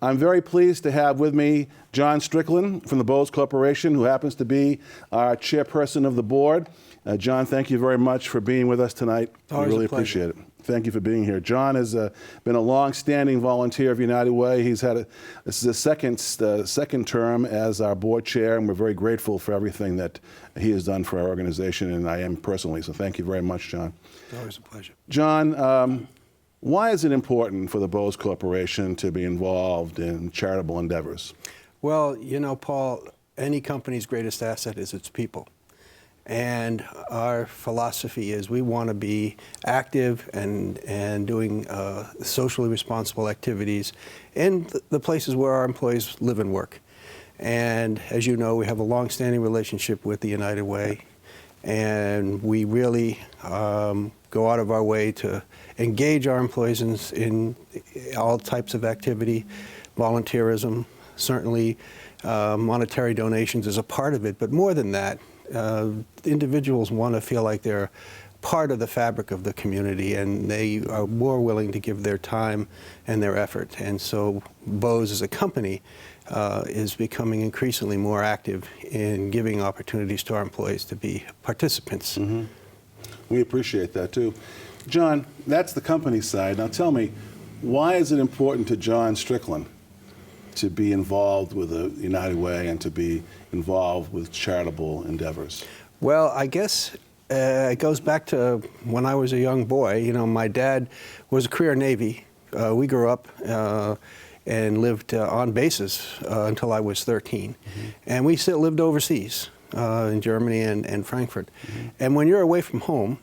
I'm very pleased to have with me John Strickland from the Bose Corporation, who happens to be our chairperson of the board. John, thank you very much for being with us tonight. Always we really a pleasure. appreciate it. Thank you for being here. John has been a long-standing volunteer of United Way. He's had this is his second term as our board chair, and we're very grateful for everything that he has done for our organization, and I am personally. So thank you very much, John. It's always a pleasure. John, why is it important for the Bose Corporation to be involved in charitable endeavors? Well, you know, Paul, any company's greatest asset is its people. And our philosophy is we want to be active and doing socially responsible activities in the places where our employees live and work. And as you know, we have a long-standing relationship with the United Way, and we really go out of our way to engage our employees in all types of activity, volunteerism, certainly monetary donations is a part of it, but more than that, individuals want to feel like they're part of the fabric of the community, and they are more willing to give their time and their effort. And so Bose as a company is becoming increasingly more active in giving opportunities to our employees to be participants. Mm-hmm. We appreciate that too. John, that's the company side. Now tell me, why is it important to John Strickland to be involved with the United Way and to be involved with charitable endeavors? Well, I guess it goes back to when I was a young boy. You know, my dad was a career Navy. We grew up and lived on bases until I was 13. Mm-hmm. And we still lived overseas in Germany and Frankfurt. Mm-hmm. And when you're away from home,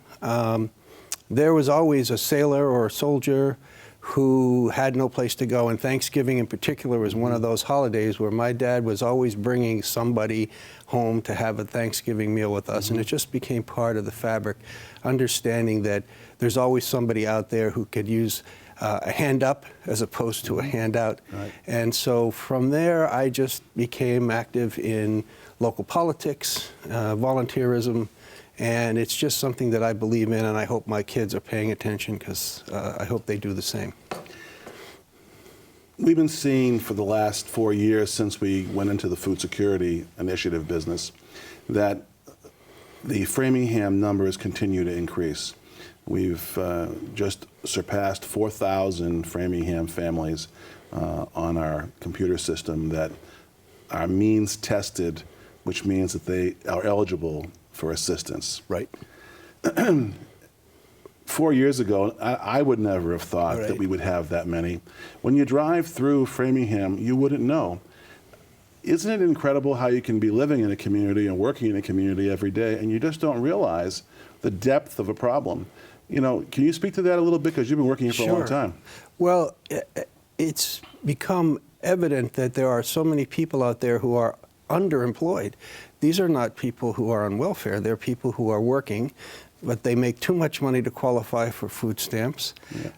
there was always a sailor or a soldier who had no place to go, and Thanksgiving in particular was one of those holidays where my dad was always bringing somebody home to have a Thanksgiving meal with us. Mm-hmm. And it just became part of the fabric, understanding that there's always somebody out there who could use a hand up as opposed to a handout. Right. And so from there, I just became active in local politics, volunteerism, and it's just something that I believe in, and I hope my kids are paying attention, because I hope they do the same. We've been seeing for the last 4 years since we went into the food security initiative business that the Framingham numbers continue to increase. We've just surpassed 4,000 Framingham families on our computer system that are means tested, which means that they are eligible for assistance. Right. 4 years ago, I would never have thought that we would have that many. When you drive through Framingham, you wouldn't know. Isn't it incredible how you can be living in a community and working in a community every day, and you just don't realize the depth of a problem? You know, can you speak to that a little bit, because you've been working here for a long time? Well, it's become evident that there are so many people out there who are underemployed. These are not people who are on welfare. They're people who are working, but they make too much money to qualify for food stamps.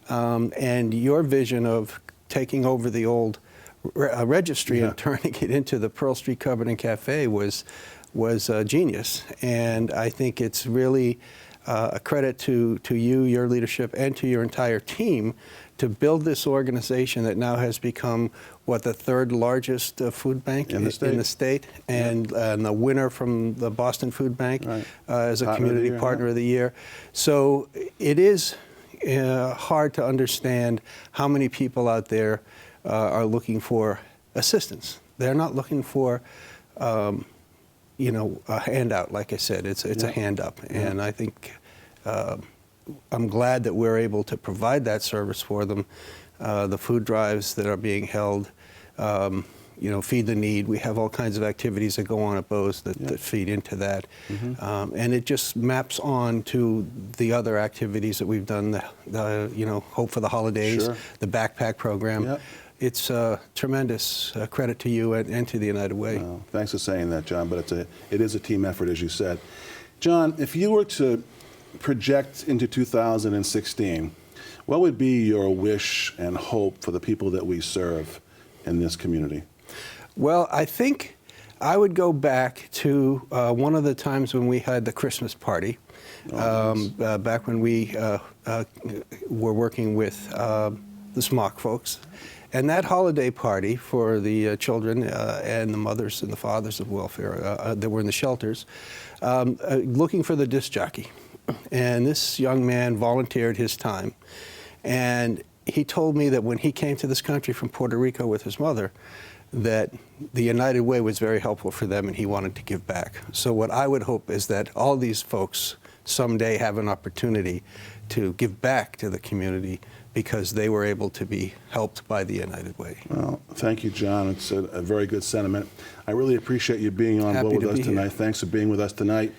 Yeah. And your vision of taking over the old registry and turning it into the Pearl Street Cupboard and Cafe was genius. And I think it's really a credit to you, your leadership, and to your entire team to build this organization that now has become, what, the third largest food bank in the state, and the winner from the Boston Food Bank as a community partner of the year. So it is hard to understand how many people out there are looking for assistance. They're not looking for you know, a handout. Like I said, it's a hand up, and I think I'm glad that we're able to provide that service for them. The food drives that are being held, you know, Feed the Need. We have all kinds of activities that go on at Bose that feed into that. Mm-hmm. And it just maps on to the other activities that we've done, you know, Hope for the Holidays, the backpack program. Yep. It's a tremendous credit to you and to the United Way. Well, thanks for saying that, John, but it is a team effort, as you said. John, if you were to project into 2016, what would be your wish and hope for the people that we serve in this community? Well, I think I would go back to one of the times when we had the Christmas party, back when we were working with the Smock folks. And that holiday party for the children and the mothers and the fathers of welfare that were in the shelters, looking for the disc jockey. And this young man volunteered his time. And he told me that when he came to this country from Puerto Rico with his mother, that the United Way was very helpful for them and he wanted to give back. So what I would hope is that all these folks someday have an opportunity to give back to the community because they were able to be helped by the United Way. Well, thank you, John. It's a very good sentiment. I really appreciate you being on Happy board to with us be here. tonight. Thanks for being with us tonight.